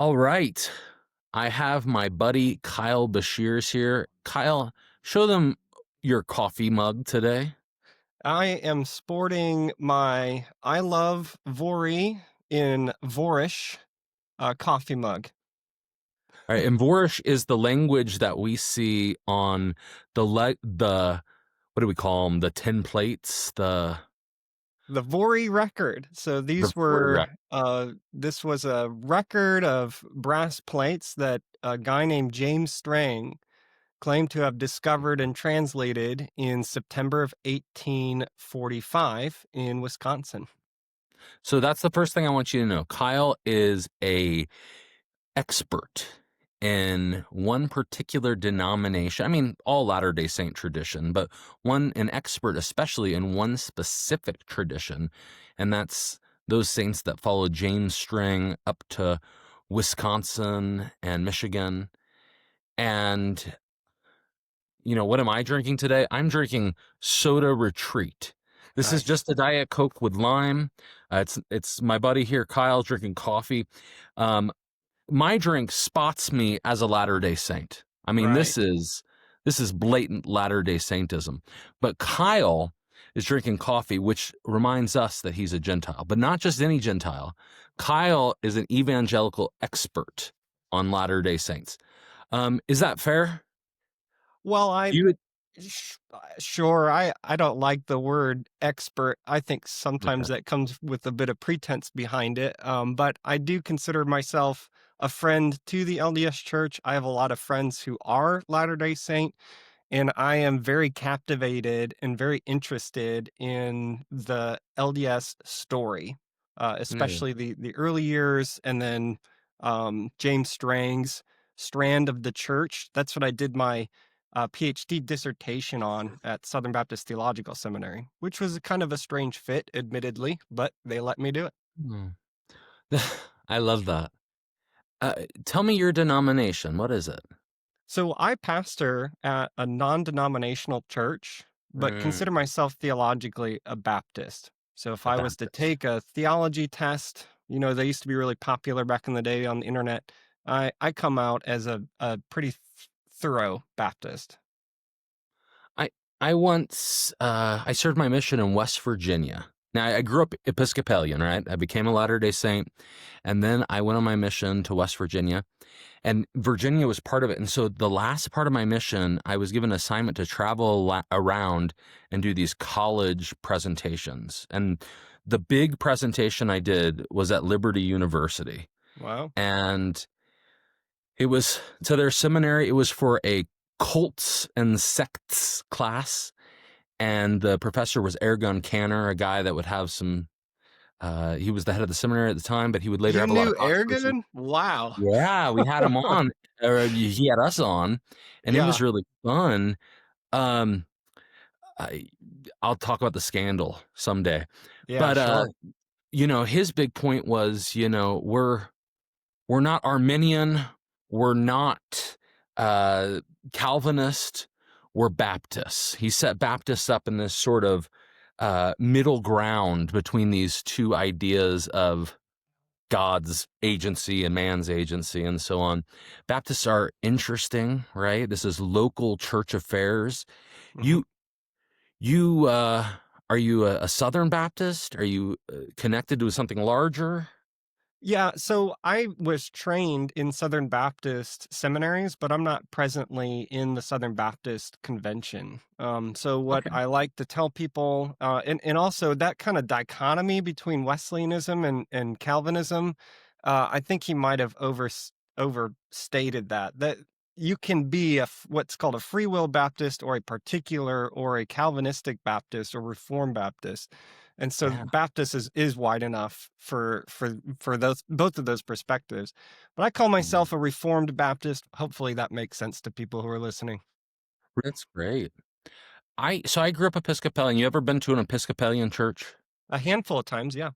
All right. I have my buddy Kyle Beshears here. Kyle, show them your coffee mug today. I am sporting my I love Vori in Vorish coffee mug. All right, and Vorish is the language that we see on the what do we call them? The tin plates, The Vori record. So the these Vori were this was a record of brass plates that a guy named James Strang claimed to have discovered and translated in September of 1845 in Wisconsin. So that's the first thing I want you to know. Kyle is a expert in one particular denomination. I mean, all Latter-day Saint tradition, but an expert especially in one specific tradition, and that's those saints that followed James Strang up to Wisconsin and Michigan. And what am I drinking today? I'm drinking Soda Retreat. This is Nice. just a Diet Coke with lime. It's my buddy here, Kyle, drinking coffee. Um, my drink spots me as a Latter-day Saint. I mean, this Right. is blatant Latter-day Saintism. But Kyle is drinking coffee, which reminds us that he's a Gentile, but not just any Gentile. Kyle is an evangelical expert on Latter-day Saints. Is that fair? Well, You sure. I don't like the word expert. I think okay. sometimes that comes with a bit of pretense behind it. But I do consider myself a friend to the LDS Church. I have a lot of friends who are Latter-day Saint, and I am very captivated and very interested in the LDS story, Yeah. especially the early years, and then James Strang's Strand of the Church. That's what I did my PhD dissertation on at Southern Baptist Theological Seminary, which was kind of a strange fit, admittedly, but they let me do it. Hmm. I love that. Tell me your denomination. What is it? So I pastor at a non-denominational church, but consider Mm, myself theologically a Baptist. So if a I was to Baptist. take a theology test, they used to be really popular back in the day on the internet. I come out as a pretty thorough Baptist. I I once I served my mission in West Virginia. Now I grew up Episcopalian, right? I became a Latter-day Saint, and then I went on my mission to West Virginia, and Virginia was part of it. And so the last part of my mission, I was given an assignment to travel around and do these college presentations. And the big presentation I did was at Liberty University, Wow. and it was to their seminary. It was for a cults and sects class, and the professor was Ergun Canner, a guy that would have some. He was the head of the seminary at the time, but he would later You have a lot knew of controversy. Aragon? Wow. Yeah, we had him on, or he had us on, and it was Yeah. really fun. Um, I, I'll talk about the scandal someday, Yeah, but sure. his big point was, we're not Arminian, we're not uh, Calvinist, we're Baptists. He set Baptists up in this sort of middle ground between these two ideas of God's agency and man's agency and so on. Baptists are interesting, right? This is local church affairs. Mhm. You you are you a Southern Baptist? Are you connected to something larger? Yeah, so I was trained in Southern Baptist seminaries, but I'm not presently in the Southern Baptist Convention. So what Okay. I like to tell people, and also that kind of dichotomy between Wesleyanism and Calvinism, I think he might have overstated that you can be what's called a free will Baptist or a particular or a Calvinistic Baptist or Reformed Baptist. And so Yeah. Baptist is wide enough for those both of those perspectives. But I call Mm. myself a Reformed Baptist. Hopefully that makes sense to people who are listening. That's great. I grew up Episcopalian. You ever been to an Episcopalian church? A handful of times, yeah.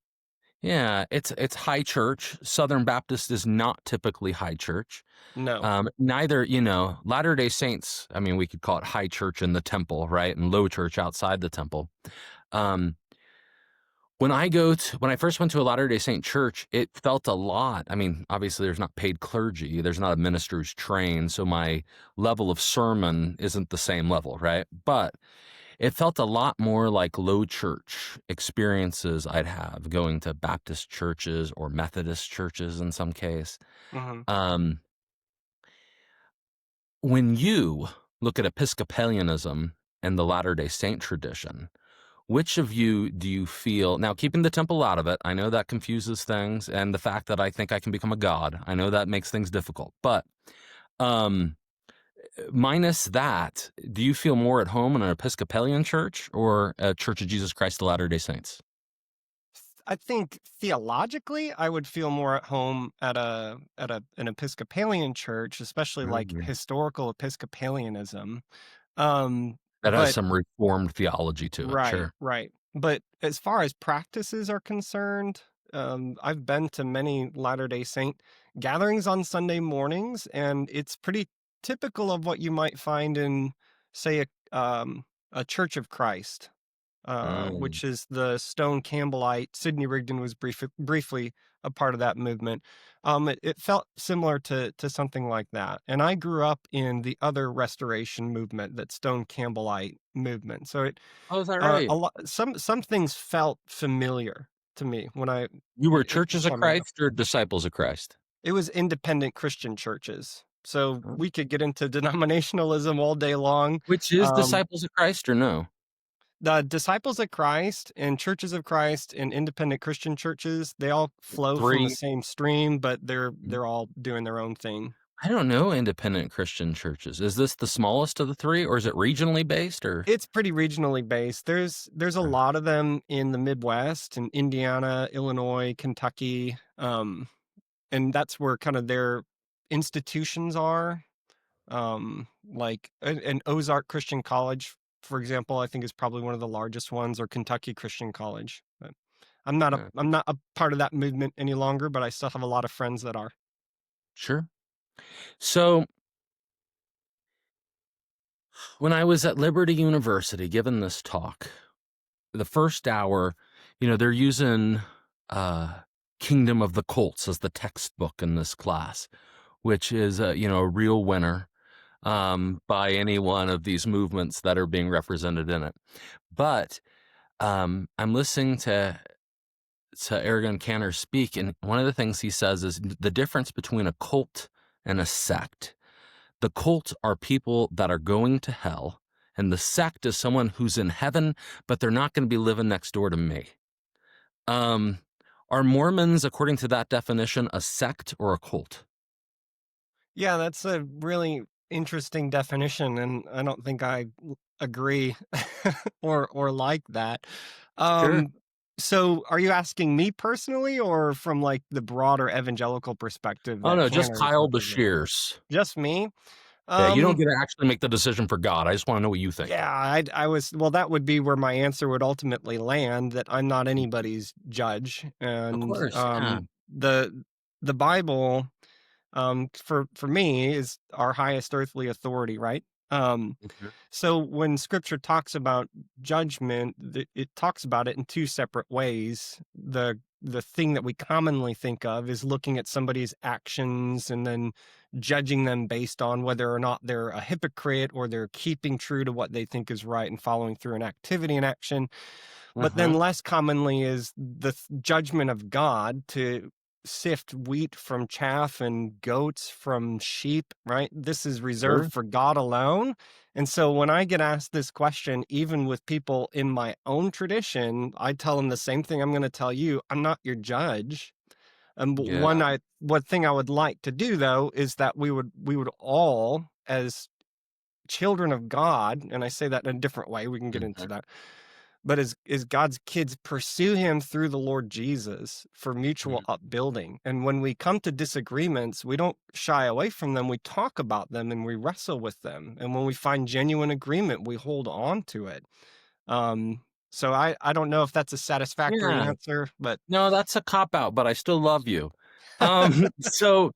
Yeah, it's high church. Southern Baptist is not typically high church. No. Neither, Latter-day Saints, I mean, we could call it high church in the temple, right? And low church outside the temple. Um, When I first went to a Latter-day Saint church, it felt a lot. I mean, obviously there's not paid clergy, there's not a minister who's trained, so my level of sermon isn't the same level, right? But it felt a lot more like low church experiences I'd have going to Baptist churches or Methodist churches in some case. Mhm. Um, when you look at Episcopalianism and the Latter-day Saint tradition, which of you do you feel now, keeping the temple out of it, I know that confuses things, and the fact that I think I can become a god, I know that makes things difficult. But um, minus that, do you feel more at home in an Episcopalian church or a Church of Jesus Christ of Latter-day Saints? I think theologically, I would feel more at home at an Episcopalian church, especially like Mhm. historical Episcopalianism. Um, That has but some reformed theology to it, right, sure. right. But as far as practices are concerned, I've been to many Latter-day Saint gatherings on Sunday mornings, and it's pretty typical of what you might find in, say, a Church of Christ. Mm. Which is the Stone Campbellite. Sidney Rigdon was briefly a part of that movement. It felt similar to something like that. And I grew up in the other Restoration movement, that Stone Campbellite movement. So Oh, is that right? a lot some things felt familiar to me when You were each Churches of time I go. Christ or Disciples of Christ? It was independent Christian churches. So Huh. we could get into denominationalism all day long. Which is Um, Disciples of Christ or no? The Disciples of Christ and Churches of Christ and independent Christian churches, they all flow from the 3. same stream, but they're all doing their own thing. I don't know independent Christian churches. Is this the smallest of the 3, or is it regionally based, or It's pretty regionally based. There's a lot of them in the Midwest, in Indiana, Illinois, Kentucky, and that's where kind of their institutions are. Like an Ozark Christian College, for example, I think is probably one of the largest ones, or Kentucky Christian College. But uh, I'm not a part of that movement any longer, but I still have a lot of friends that are. sure. So, when I was at Liberty University giving this talk, the first hour, they're using uh, Kingdom of the Colts as the textbook in this class, which is a real winner by any one of these movements that are being represented in it. But I'm listening to Aragon Cantor speak, and one of the things he says is the difference between a cult and a sect. The cult are people that are going to hell, and the sect is someone who's in heaven, but they're not going to be living next door to me. Um, are Mormons, according to that definition, a sect or a cult? Yeah, that's a really interesting definition, and I don't think agree or like that. Sure. Um, so are you asking me personally, or from like the broader evangelical perspective Oh that no, just Cantor is Kyle representing? Beshears. Just me? Yeah, you don't Um, get to actually make the decision for God. I just want to know what you think. Yeah, I was well, that would be where my answer would ultimately land, that I'm not anybody's judge, Of and, course, yeah. the Bible, for me, is our highest earthly authority, right? Um, Mhm. so when Scripture talks about judgment, it talks about it in two separate ways. The thing that we commonly think of is looking at somebody's actions and then judging them based on whether or not they're a hypocrite or they're keeping true to what they think is right and following through an activity and action. But then Uh-huh. less commonly is the judgment of God to sift wheat from chaff and goats from sheep, right? This is reserved Sure. for God alone. And so when I get asked this question, even with people in my own tradition, I tell them the same thing I'm going to tell you. I'm not your judge. And Yeah. one thing I would like to do though is that we would all, as children of God, and I say that in a different way, we can get into Mhm. that, but as God's kids, pursue him through the Lord Jesus for mutual Mhm. upbuilding. And when we come to disagreements, we don't shy away from them. We talk about them and we wrestle with them. And when we find genuine agreement, we hold on to it. Um, so I don't know if that's a satisfactory Yeah. answer, but No, that's a cop out, but I still love you. So,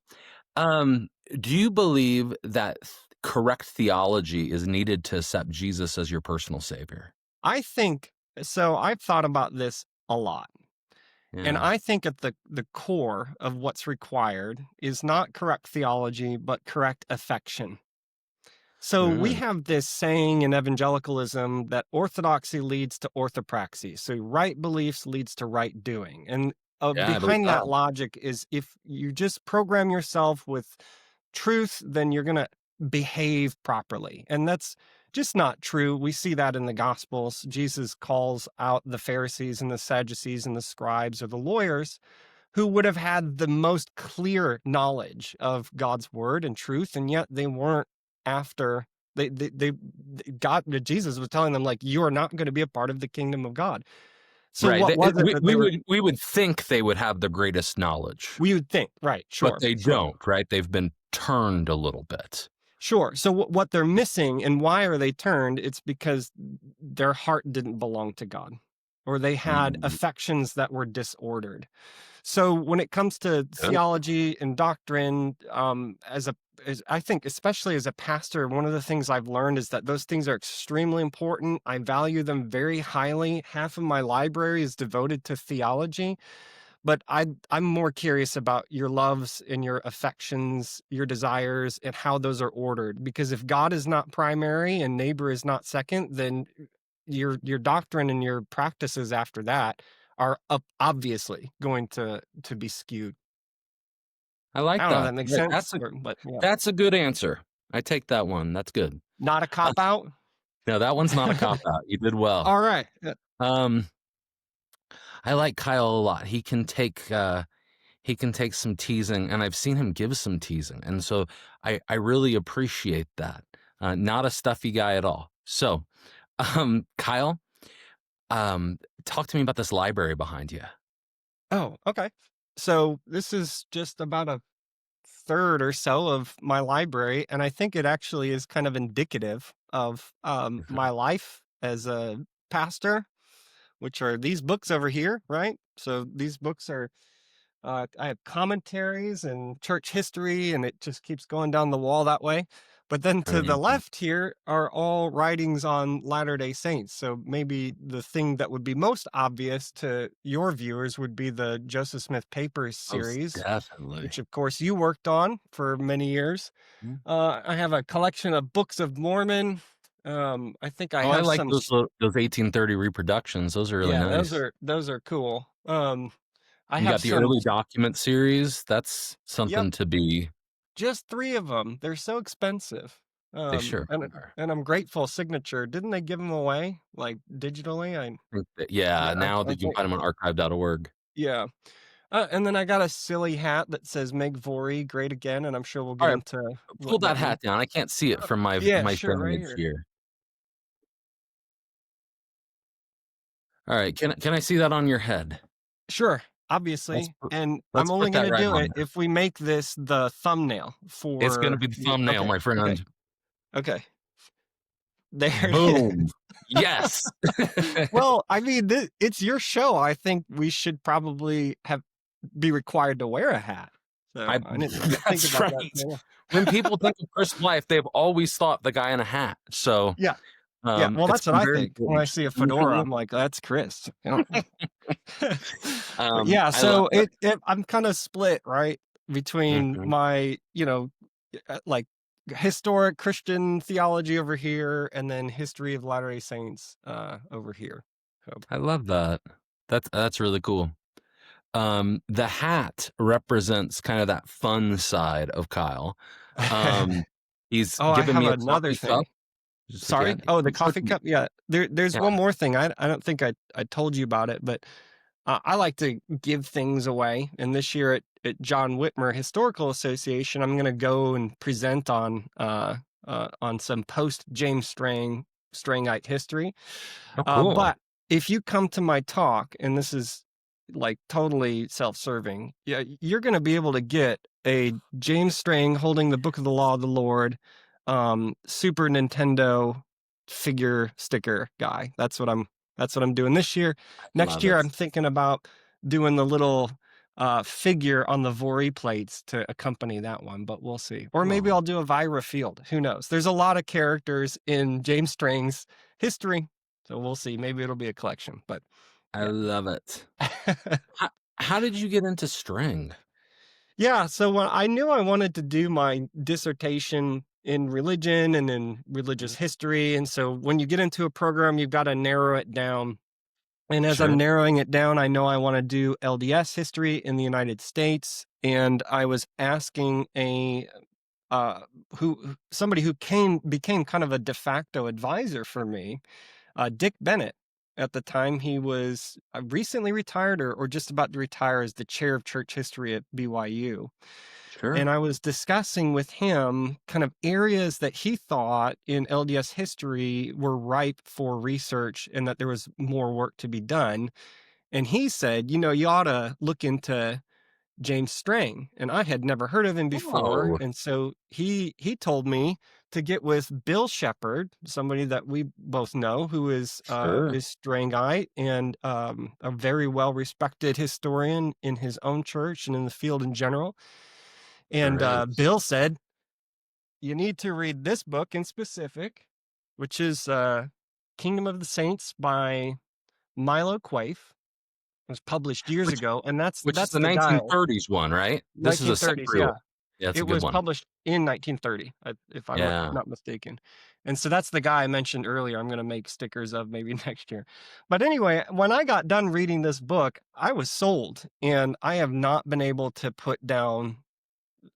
um, do you believe that correct theology is needed to accept Jesus as your personal savior? I think so. I've thought about this a lot. And Yeah. I think at the core of what's required is not correct theology, but correct affection. So we Mm. have this saying in evangelicalism that orthodoxy leads to orthopraxy. So right beliefs leads to right doing. And Yeah, I believe behind that that. logic is if you just program yourself with truth, then you're going to behave properly. And that's just not true. We see that in the Gospels. Jesus calls out the Pharisees and the Sadducees and the scribes or the lawyers who would have had the most clear knowledge of God's word and truth, and yet they weren't after they God Jesus was telling them like you are not going to be a part of the kingdom of God. So Right. what was it that they were We would think they would have the greatest knowledge, we would think, right, but sure, they sure. don't, right? They've been turned a little bit. Sure. So what they're missing and why are they turned? It's because their heart didn't belong to God or they had Mm. affections that were disordered. So when it comes to Good. theology and doctrine, as I think, especially as a pastor, one of the things I've learned is that those things are extremely important. I value them very highly. Half of my library is devoted to theology, but I'm more curious about your loves and your affections, your desires, and how those are ordered. Because if God is not primary and neighbor is not second, then your doctrine and your practices after that are obviously going to be skewed. I I like don't know if that. that makes That sense, but yeah, that's a good answer. I take that one. That's good. not a Uh, cop out. no, that one's not a cop out. You did well. All right. Um, I like Kyle a lot. He can take some teasing, and I've seen him give some teasing, and so I really appreciate that. Not a stuffy guy at all. So, Kyle, talk to me about this library behind you. Oh, okay. So this is just about a third or so of my library, and I think it actually is kind of indicative of my life as a pastor, which are these books over here, right? So these books are I have commentaries and church history, and it just keeps going down the wall that way. But then to the Amazing. left here are all writings on Latter-day Saints. So maybe the thing that would be most obvious to your viewers would be the Joseph Smith Papers Most series, definitely. which of course you worked on for many years. I have a collection of Books of Mormon. I think I Oh, I have like some. those 1830 reproductions. Those are really Yeah, nice. those are cool. I You have got the some. early document series. That's Yep. something to be. Just 3 of them. They're so expensive. They sure And are. I'm grateful signature. Didn't they give them away, like, digitally? Yeah, Yeah, now I that you can think find them on archive.org. yeah. And then I got a silly hat that says "Make Vori Great Again," and I'm sure we'll All get right, into pull what that that means. hat down. I can't see it from Yeah, my sure, right vantage here. here. All right, can I see that on your head? Sure, Let's obviously, put and I'm let's only put that gonna right do on it there. if we make this the thumbnail It's gonna for be the the thumbnail, okay, my okay, friend. okay. There it is. Boom. Yes. Well, I mean, it's your show. I think we should probably have be required to wear a hat. So I I didn't think That's about that. right. Yeah. When people think of Chris Life, they've always thought the guy in a hat. So, Yeah. Yeah. Well, it's that's what I very think. When I important. see a fedora, Mhm. I'm like, that's Chris. You know? But yeah, I love so it. I'm kind of split, right? Between Mhm. my, like historic Christian theology over here and then history of Latter-day Saints over here. So I love that. That's really cool. The hat represents kind of that fun side of Kyle. Um, he's oh, I given have me a another coffee cup. thing. Just like, yeah, Sorry? Oh, the show it coffee to me. cup? Yeah. There's Yeah. one more thing. I don't think I told you about it, but I like to give things away. And this year at John Whitmer Historical Association, I'm going to go and present on some post James Strangite history. Oh, cool. But if you come to my talk, and this is like totally self-serving, yeah, you're going to be able to get a James Strang holding the Book of the Law of the Lord, Super Nintendo figure sticker guy. That's what I'm doing this year. Next Love year, it. I'm thinking about doing the little figure on the Vori plates to accompany that one, but we'll see. Or maybe Oh, I'll do a Vira Field. Who knows? There's a lot of characters in James Strang's history, so we'll see. Maybe it'll be a collection, but I Yeah. love it. How did you get into string? Yeah, so when I knew I wanted to do my dissertation in religion and in religious Mhm. history, and so when you get into a program, you've gotta narrow it down. And as I'm Sure, narrowing it down, I know I wanna do LDS history in the United States, and I was asking uh, somebody who became kind of a de facto advisor for me, Dick Bennett. At the time, he was recently retired or just about to retire as the chair of church history at BYU. sure. And I was discussing with him kind of areas that he thought in LDS history were ripe for research and that there was more work to be done. And he said, you ought to look into James Strang, and I had never heard of him before, Oh, and so he told me to get with Bill Shepherd, somebody that we both know, who sure. is Strangite and a very well respected historian in his own church and in the field in general. And Great. Bill said, "You need to read this book in specific, which is Kingdom of the Saints by Milo Quaife. It was published years Which ago, and which is that's the the guy." 1930s one, right? This is a 1930s, pre-war. yeah. Yeah, that's a It good was one. published in 1930, if I'm Yeah. not mistaken. And so that's the guy I mentioned earlier I'm gonna make stickers of maybe next year. But anyway, when I got done reading this book, I was sold, and I have not been able to put down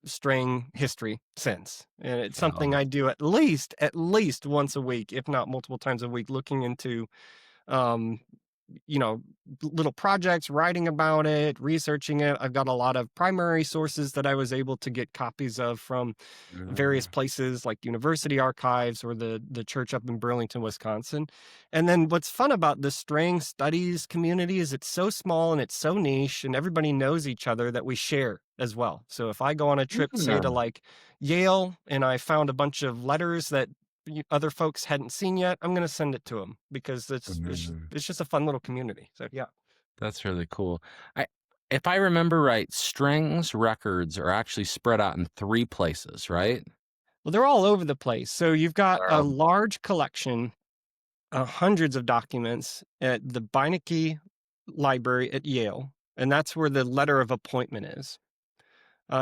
string history since. And it's something Oh, I do at least once a week, if not multiple times a week, looking into um, little projects, writing about it, researching it. I've got a lot of primary sources that I was able to get copies of from various mm, places like university archives or the church up in Burlington, Wisconsin. And then what's fun about the Strang studies community is it's so small and it's so niche and everybody knows each other that we share as well. So if I go on a trip, say to yeah. like Yale, and I found a bunch of letters that other folks hadn't seen yet, I'm going to send it to them because Mhm. it's just a fun little community. So yeah. That's really cool. I if I remember right, Strings records are actually spread out in 3 places, right? Well, they're all over the place. So you've got a Wow. large collection, hundreds of documents at the Beinecke Library at Yale, and that's where the letter of appointment is.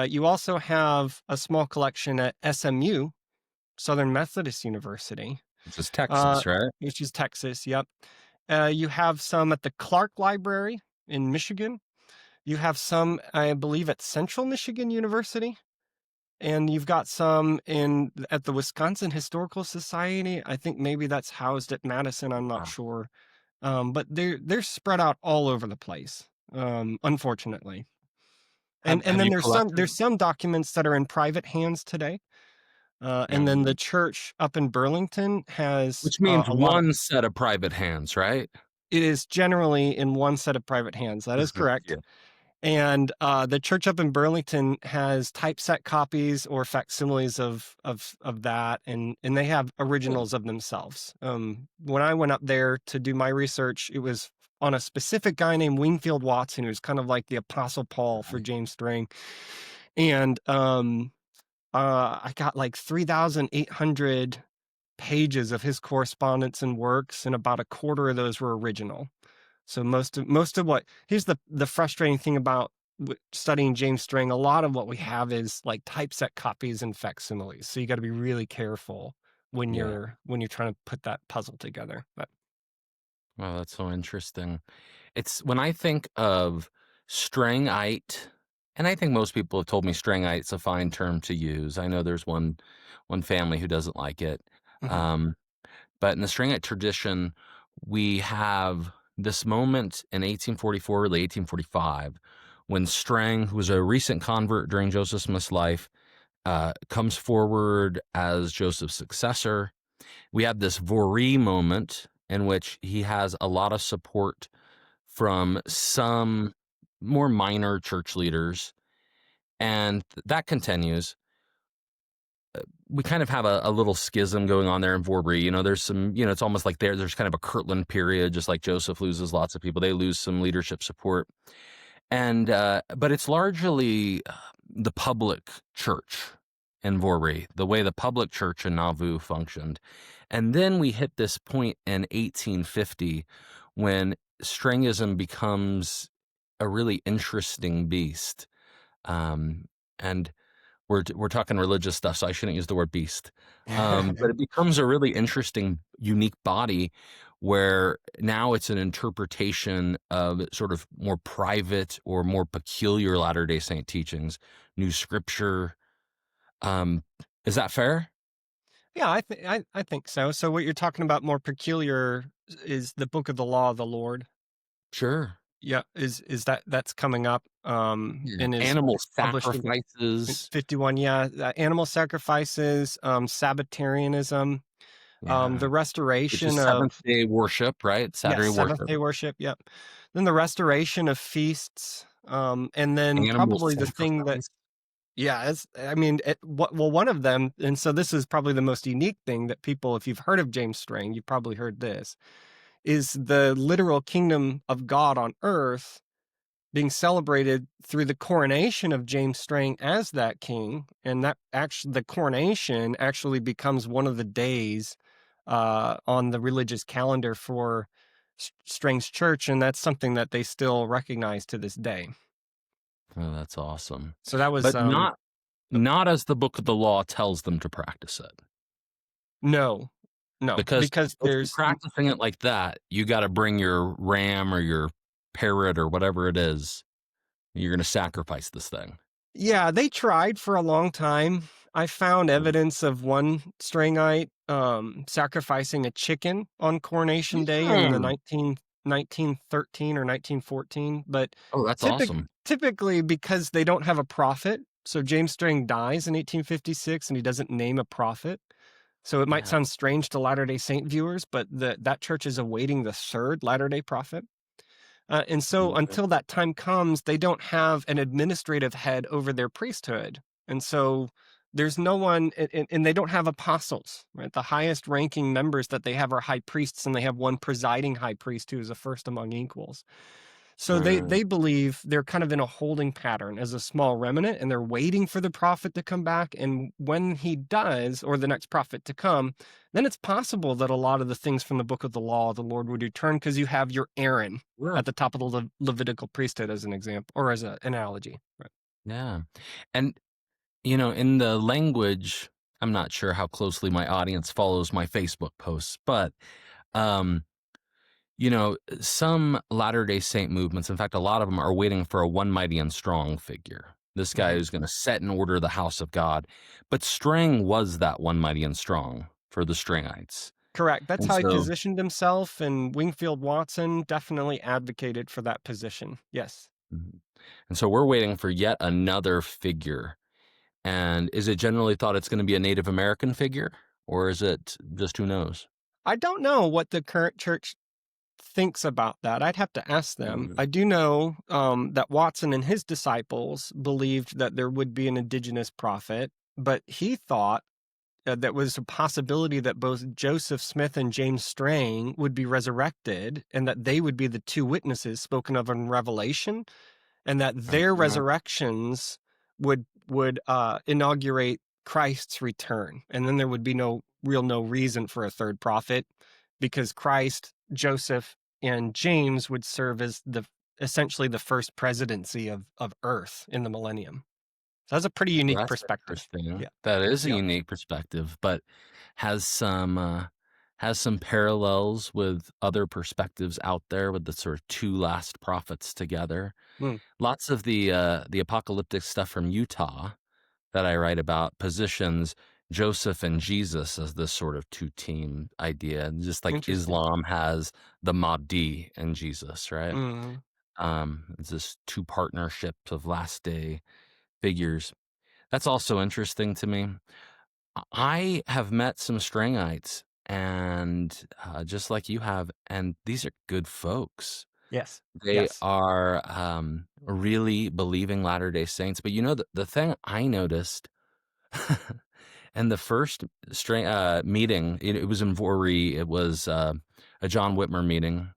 You also have a small collection at SMU, Southern Methodist University, Which is uh, Texas, right? which is Texas. Yep. You have some at the Clark Library in Michigan. You have some, I believe, at Central Michigan University. And you've got some at the Wisconsin Historical Society. I think maybe that's housed at Madison. I'm not Wow. sure, but they're spread out all over the place. Unfortunately, and Have then you collected there's some documents that are in private hands today. And then the mm, church up in Burlington has which means a lot of. one set of private hands, right? It is generally in one set of private hands. That is correct. Yeah. And the church up in Burlington has typeset copies or facsimiles of that, and they have Cool. originals of themselves. When I went up there to do my research, it was on a specific guy named Wingfield Watson, who's kind of like the Apostle Paul for Right. James Strang. And I got like 3,800 pages of his correspondence and works, and about a quarter of those were original. So most of what here's the frustrating thing about studying James Strang. A lot of what we have is like typeset copies and facsimiles. So you got to be really careful Yeah. when you're trying to put that puzzle together. But Wow, that's so interesting. It's when I think of Strangite, and I think most people have told me Strangite's a fine term to use. I know there's one family who doesn't like it. mhm. Um, but in the Strangite tradition, we have this moment in 1844, really 1845, when Strang, who was a recent convert during Joseph Smith's life, comes forward as Joseph's successor. We have this Vori moment in which he has a lot of support from some more minor church leaders, and that continues. We kind of have a little schism going on there in Vorbury. There's some, it's almost like there's kind of a Kirtland period, just like Joseph loses lots of people. They lose some leadership support. And, but it's largely the public church in Vorbury, the way the public church in Nauvoo functioned. And then we hit this point in 1850 when Strangism becomes a really interesting beast. Um, and we're talking religious stuff, so I shouldn't use the word beast. But it becomes a really interesting, unique body where now it's an interpretation of sort of more private or more peculiar Latter-day Saint teachings, new scripture. Um, is that fair? Yeah, I think so. So what you're talking about more peculiar is the book of the law of the Lord. Sure. Yeah, is that's coming up, Yeah. and is Animal published in sacrifices. 51, yeah, animal sacrifices, Sabbatarianism, Yeah. the Which is restoration of Seventh Day worship, right? yes, Saturday worship. Seventh-day worship, yep. Then the restoration of feasts, and then Animal probably the thing that sacrifice. yeah, it's I mean, well, one of them and so this is probably the most unique thing that people if you've heard of James Strang, you've probably heard this, is the literal kingdom of God on earth being celebrated through the coronation of James Strang as that king, and that actually the coronation actually becomes one of the days on the religious calendar for Strang's church, and that's something that they still recognize to this day. Oh, that's awesome. So that was But not uh, not as the book of the law tells them to practice it. no, no, Because because if you're there's practicing it like that, you gotta bring your ram or your parrot or whatever it is. You're gonna sacrifice this thing. yeah, they tried for a long time. I found Mm. evidence of one Strangite, sacrificing a chicken on Coronation Day in the Mm. 1913 or 1914, but Oh, that's awesome. typically because they don't have a prophet, so James Strang dies in 1856 and he doesn't name a prophet. So it might Yeah. sound strange to Latter-day Saint viewers, but that church is awaiting the third Latter-day prophet. And so Okay. until that time comes, they don't have an administrative head over their priesthood. And so there's no one, and they don't have apostles, right? The highest ranking members that they have are high priests, and they have one presiding high priest who is a first among equals. So Mm. they believe they're kind of in a holding pattern as a small remnant, and they're waiting for the prophet to come back. And when he does, or the next prophet to come, then it's possible that a lot of the things from the book of the law, the Lord would return because you have your Aaron Yeah. at the top of the Levitical priesthood as an example or as an analogy. Right. Yeah. And, in the language, I'm not sure how closely my audience follows my Facebook posts, but, um, some Latter-day Saint movements, in fact, a lot of them are waiting for a one mighty and strong figure. This guy Mhm. who's going to set and order the house of God. But Strang was that one mighty and strong for the Strangites. Correct. That's And how he so, positioned himself, and Wingfield Watson definitely advocated for that position. Yes. Mhm. and so we're waiting for yet another figure. And is it generally thought it's going to be a Native American figure, or is it just who knows? I don't know what the current church thinks about that. I'd have to ask them. Mhm. I do know that Watson and his disciples believed that there would be an indigenous prophet, but he thought that was a possibility that both Joseph Smith and James Strang would be resurrected and that they would be the two witnesses spoken of in Revelation and that their Uh, resurrections would inaugurate Christ's return, and then there would be no reason for a third prophet, because Christ, Joseph, and James would serve as the essentially the first presidency of Earth in the millennium. So that's a pretty well, unique that's perspective. interesting. Yeah, That is a yeah, unique perspective, but has some uh, has some parallels with other perspectives out there with the sort of two last prophets together. mm, Lots of the apocalyptic stuff from Utah that I write about positions Joseph and Jesus as this sort of two-team idea, just like interesting. Islam has the Mahdi and Jesus, right? Mhm. It's this two partnerships of last day figures. That's also interesting to me. I have met some Strangites, and just like you have, and these are good folks. Yes, They yes. are really believing Latter-day Saints. But the thing I noticed, and the first meeting, it was in Voree. It was a John Whitmer meeting,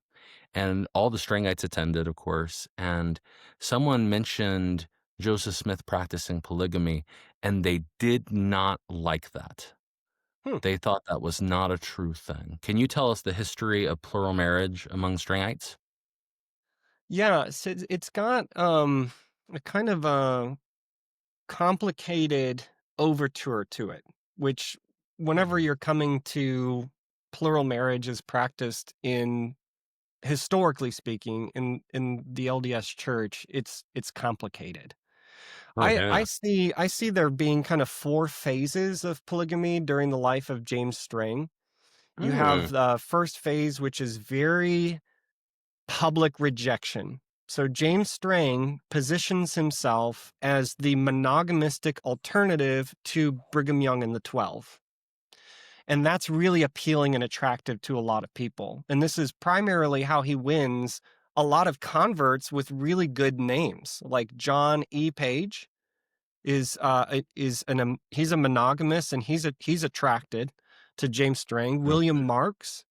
and all the Strangites attended, of course. And someone mentioned Joseph Smith practicing polygamy, and they did not like that. Hmm. They thought that was not a true thing. Can you tell us the history of plural marriage among Strangites? Yeah, so it's got a kind of a complicated overture to it, which whenever Mhm. you're coming to plural marriage is practiced in historically speaking in the LDS Church, it's complicated. Oh, I see there being kind of four phases of polygamy during the life of James Strang. You yeah. have the first phase, which is very public rejection. So James Strang positions himself as the monogamistic alternative to Brigham Young and the 12. And that's really appealing and attractive to a lot of people. And this is primarily how he wins a lot of converts with really good names, like John E. Page he's a monogamous and he's attracted to James Strang. Mm, William Marks,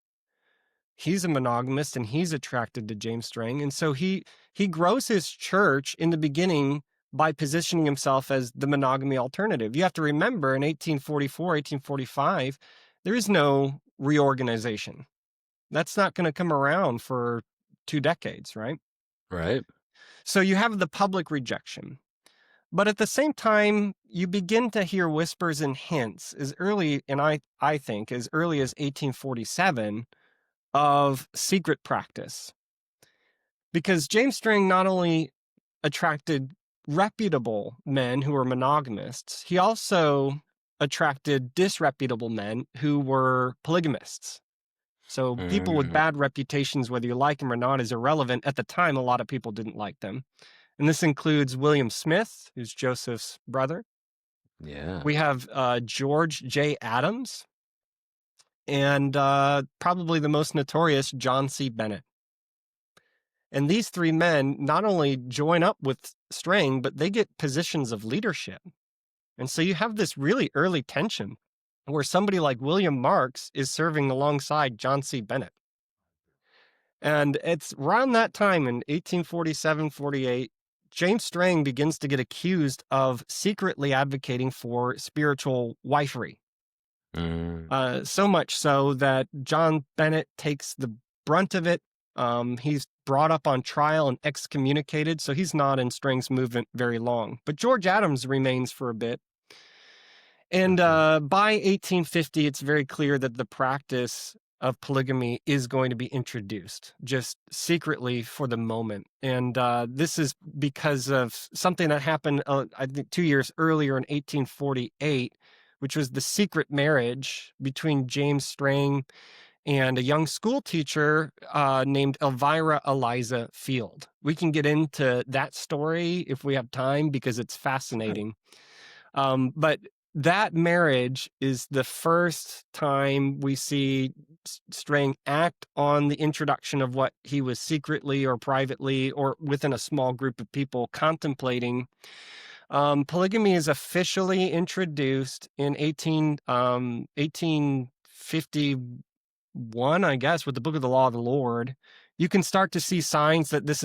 he's a monogamist and he's attracted to James Strang. And so he grows his church in the beginning by positioning himself as the monogamy alternative. You have to remember in 1844, 1845, there is no reorganization. That's not going to come around for 2 decades, right? right. So you have the public rejection. But at the same time, you begin to hear whispers and hints as early, and I think as early as 1847, of secret practice. Because James Strang not only attracted reputable men who were monogamists, he also attracted disreputable men who were polygamists. So people with Mm, bad reputations, whether you like them or not, is irrelevant. At the time, a lot of people didn't like them. And this includes William Smith, who's Joseph's brother. yeah. We have George J. Adams and probably the most notorious, John C. Bennett. And these three men not only join up with Strang, but they get positions of leadership. And so you have this really early tension where somebody like William Marks is serving alongside John C. Bennett. And it's around that time in 1847, 48, James Strang begins to get accused of secretly advocating for spiritual wifery. Mm, So much so that John Bennett takes the brunt of it. He's brought up on trial and excommunicated, so he's not in Strang's movement very long. But George Adams remains for a bit. And mhm. by 1850, it's very clear that the practice of polygamy is going to be introduced, just secretly for the moment. And this is because of something that happened, I think, 2 years earlier in 1848, which was the secret marriage between James Strang and a young school teacher named Elvira Eliza Field. We can get into that story if we have time because it's fascinating. But that marriage is the first time we see Strang act on the introduction of what he was secretly or privately or within a small group of people contemplating. Polygamy is officially introduced in 1851, I guess, with the Book of the Law of the Lord. You can start to see signs that this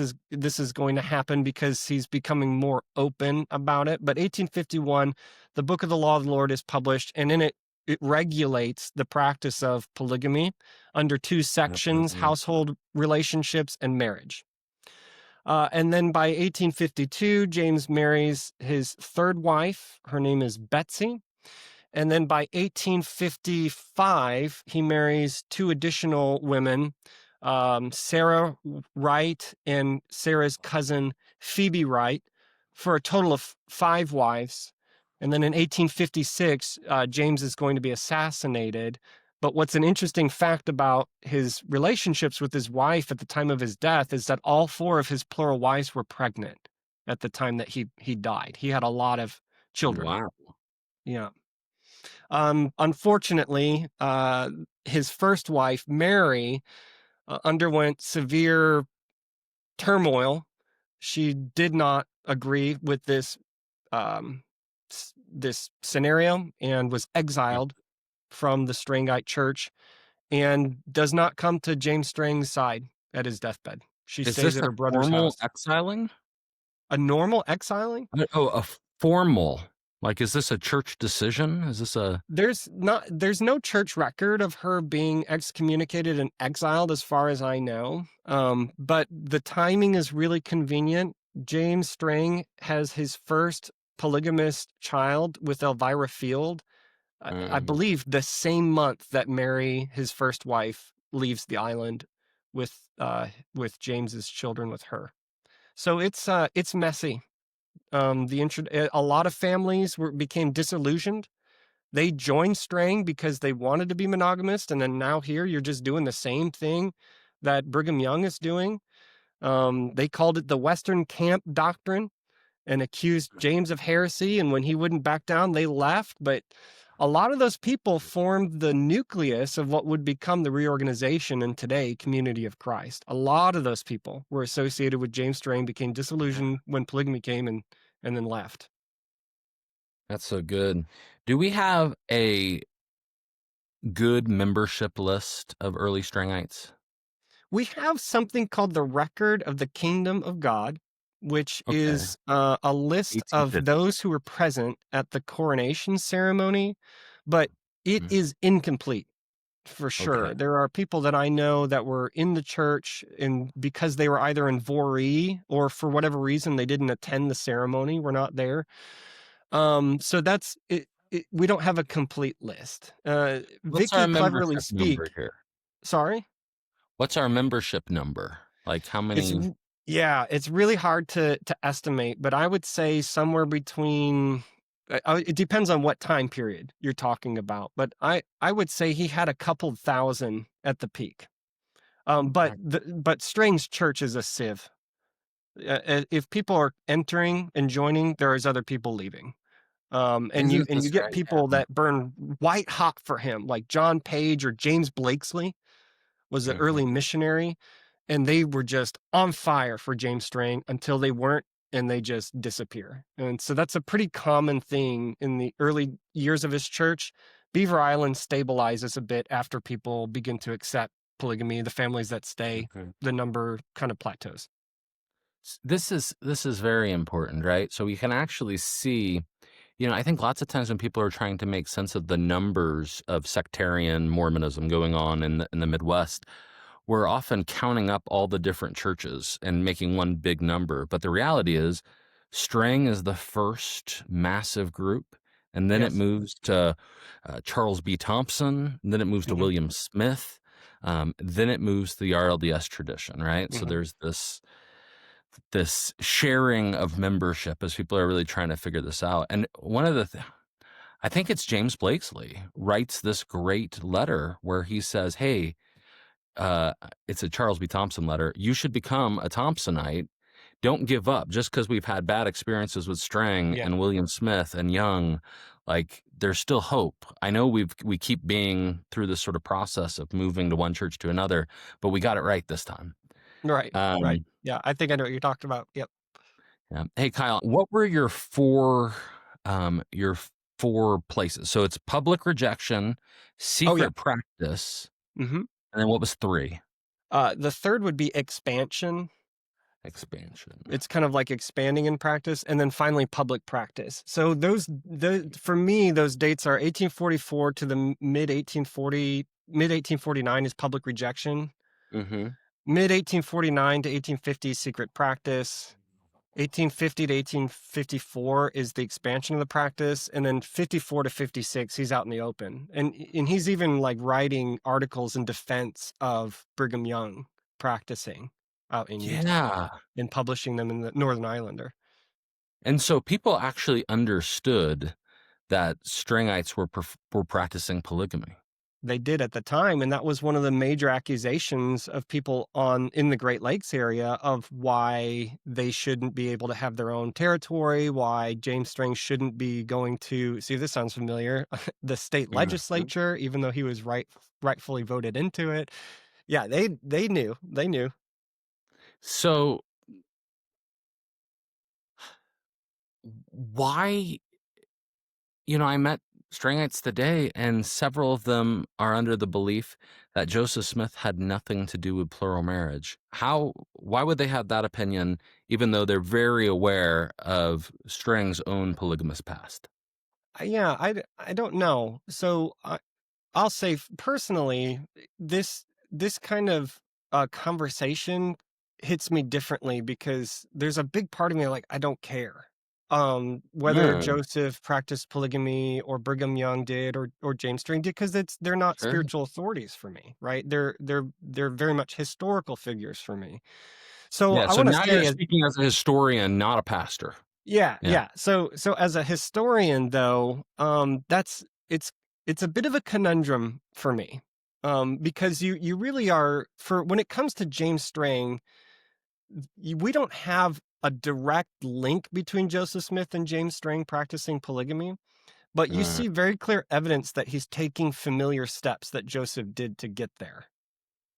is going to happen because he's becoming more open about it. But 1851, the Book of the Law of the Lord is published, and in it it regulates the practice of polygamy under two sections: Mhm. household relationships and marriage. And then by 1852, James marries his third wife. Her name is Betsy. And then by 1855, he marries two additional women, Sarah Wright and Sarah's cousin, Phoebe Wright, for a total of five wives. And then in 1856, James is going to be assassinated. But what's an interesting fact about his relationships with his wife at the time of his death is that all four of his plural wives were pregnant at the time that he died. He had a lot of children. Wow. Yeah. Unfortunately, his first wife, Mary, underwent severe turmoil. She did not agree with um, this scenario and was exiled from the Strangite church and does not come to James Strang's side at his deathbed. She Is stays this at a her brother's formal house. exiling? A normal exiling? Oh, a formal. Like, is this a church decision? Is this a There's no church record of her being excommunicated and exiled as far as I know. But the timing is really convenient. James Strang has his first polygamous child with Elvira Field, I Mhm. believe the same month that Mary, his first wife, leaves the island with James's children with her. So it's messy. A lot of families became disillusioned. They joined Strang because they wanted to be monogamous, and then now here you're just doing the same thing that Brigham Young is doing. They called it the Western Camp Doctrine and accused James of heresy, and when he wouldn't back down, they left. But a lot of those people formed the nucleus of what would become the reorganization and today Community of Christ. A lot of those people were associated with James Strang, became disillusioned when polygamy came, and then left. That's so good. Do we have a good membership list of early Strangites? We have something called the Record of the Kingdom of God, which Okay, is a list of 1850. those who were present at the coronation ceremony, but it Mhm. is incomplete for Okay, sure. There are people that I know that were in the church, and because they were either in Voree or for whatever reason they didn't attend the ceremony, were not there. So that's it. We don't have a complete list. what's our Vicky cleverly membership number speak. here? Sorry. What's our membership number? Like, how It's many? yeah, it's really hard to estimate, but I would say somewhere between it depends on what time period you're talking about, but I would say he had a couple thousand at the peak. But Strange Church is a sieve. If people are entering and joining, there is other people leaving. Isn't And you this get right? people that burn white hot for him, like John Page or James Blakesley was an Mhm. early missionary, and they were just on fire for James Strang until they weren't, and they just disappear. And so that's a pretty common thing in the early years of his church. Beaver Island stabilizes a bit after people begin to accept polygamy. The families that stay, Mhm. the number kind of plateaus. This is very important, right? So we can actually see, I think lots of times when people are trying to make sense of the numbers of sectarian Mormonism going on in the Midwest, we're often counting up all the different churches and making one big number. But the reality is, Strang is the first massive group, and then it Yes. moves to Charles B. Thompson, and then it moves to Hmm. William Smith, then it moves to the RLDS tradition, right? So Hmm. there's this sharing of membership as people are really trying to figure this out. And one of I think it's James Blakesley writes this great letter where he says, "Hey, uh, it's a Charles B. Thompson letter. You should become a Thompsonite. Don't give up just because we've had bad experiences with Strang Yeah. and William Smith and Young. Like, there's still hope. I know we keep being through this sort of process of moving to one church to another, but we got it right this time." Right. Right. Um, Yeah. I think I know what you're talking about. Yep. yeah. Hey, Kyle, what were your four places? So it's public rejection, Oh yeah. secret practice, Hmm. and then what was three? The third would be expansion. Expansion. It's kind of like expanding in practice, and then finally public practice. So for me, those dates are 1844 to the mid 1849 is public rejection, Mm-hmm. mid 1849 to 1850 secret practice, 1850 to 1854 is the expansion of the practice, and then 54 to 56 he's out in the open, and he's even like writing articles in defense of Brigham Young practicing out in Utah Yeah. and publishing them in the Northern Islander. And so people actually understood that Strangites were practicing polygamy. They did at the time, and that was one of the major accusations of people in the Great Lakes area of why they shouldn't be able to have their own territory, why James Strang shouldn't be going to see if this sounds familiar, the state Mhm. legislature, even though he was rightfully voted into it. Yeah, they knew. They knew. So why, I met Strangites today, and several of them are under the belief that Joseph Smith had nothing to do with plural marriage. Why would they have that opinion, even though they're very aware of Strang's own polygamous past? Yeah, I don't know. So I'll say personally, this kind of conversation hits me differently because there's a big part of me like I don't care. Whether Mm, Joseph practiced polygamy or Brigham Young did or James Strang did, because they're not sure. spiritual authorities for me, right? They're very much historical figures for me. So Yeah, I so want to now you're say, speaking as a historian, not a pastor. yeah, Yeah. yeah. So as a historian though, that's it's a bit of a conundrum for me. Because you really are for when it comes to James Strang, we don't have a direct link between Joseph Smith and James Strang practicing polygamy, but you Mm, see very clear evidence that he's taking familiar steps that Joseph did to get there.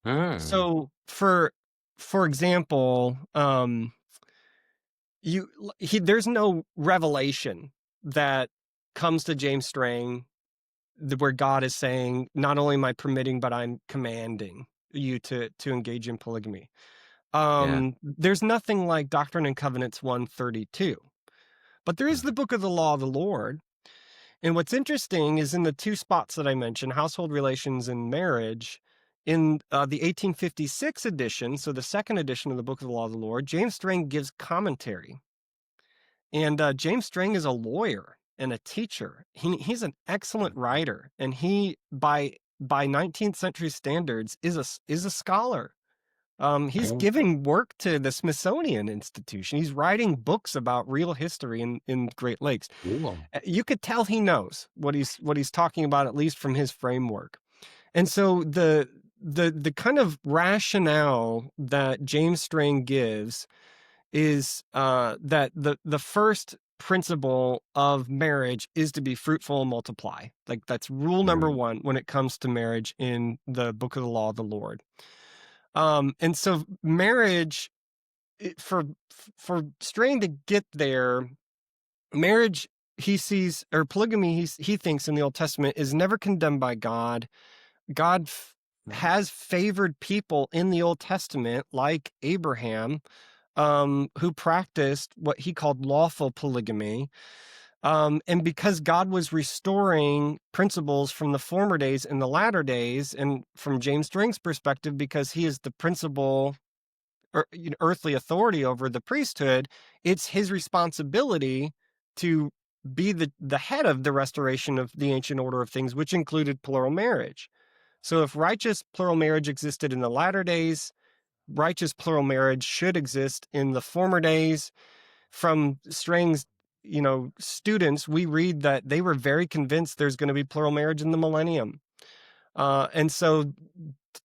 mm, So for example, there's no revelation that comes to James Strang where God is saying, not only am I permitting, but I'm commanding you to engage in polygamy. yeah. There's nothing like Doctrine and Covenants 132, but there is the Mm, book of the law of the Lord. And what's interesting is in the two spots that I mentioned, household relations and marriage, in the 1856 edition, so the second edition of the book of the law of the Lord, James Strang gives commentary. And James Strang is a lawyer and a teacher. He's an excellent writer, and he by 19th century standards is a scholar. He's mm, giving work to the Smithsonian Institution. He's writing books about real history in Great Lakes. cool. You could tell he knows what he's talking about, at least from his framework. And so the kind of rationale that James Strang gives is that the first principle of marriage is to be fruitful and multiply. Like that's rule number Mm, one when it comes to marriage in the book of the law of the Lord. And so marriage for Strain to get there, marriage he sees or polygamy he thinks in the Old Testament is never condemned by God. God mm, has favored people in the Old Testament like Abraham, who practiced what he called lawful polygamy. And because God was restoring principles from the former days and the latter days, and from James Strang's perspective, because he is the principal or earthly authority over the priesthood, it's his responsibility to be the head of the restoration of the ancient order of things, which included plural marriage. So if righteous plural marriage existed in the latter days, righteous plural marriage should exist in the former days. From Strang's, students, we read that they were very convinced there's going to be plural marriage in the millennium. And so,